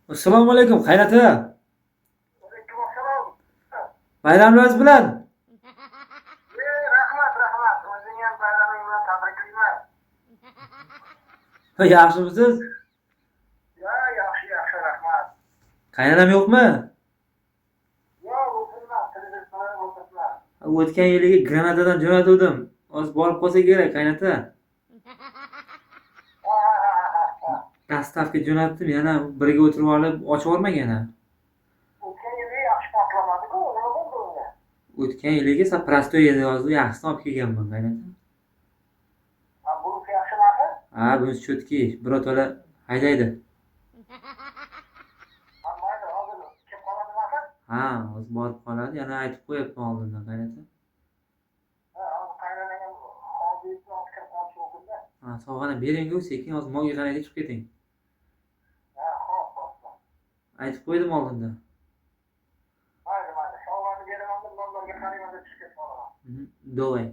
Assalomu alaykum, Xayrati. Aleyküm assalom. Bayramlaringiz bilan. Rahmat, rahmat. O'zing ham bayraming bilan tabriklayman. Yaxshimisiz? Yaxshi, yaxshi, rahmat. Qaynanam yo'qmi? Yo'q, o'tirma, televizorda o'tirma. O'tgan yiliga Granadadan jo'natuvdim. Hozir borib qolsa kerak, qaynata. Ha, ha, ha, ha. Dastavga jo'natdim, yana birga o'tirib olib, ochib olmagan yana. O'tgan yili yaxshi portlamadi-ku, nima bo'ldi unga? O'tgan yiliga prostoy edi, hozir yaxshisini olib kelganman, qaynata. Ha, bunisi yaxshi narxi? Ha, bunisi cho'tki, birato'la haydaydi. Ha, mayli, hozir kelib qoladi narxi? Ha, hozir borib qoladi, yana aytib qo'yapman oldindan, qaynata. Ha, hozir qaynanang ham hozirlikni olib kirib qolishi mumkin-da. Ha, sovg'ani bering-ku, sekin hozir molga qaraylik chiqib keting. Ha, xo'p, xo'p. Aytib qo'ydim oldindan. Mayli, mayli. Sovg'ani beraman deb, mollarga qarayman deb chiqib ketaman. Давай.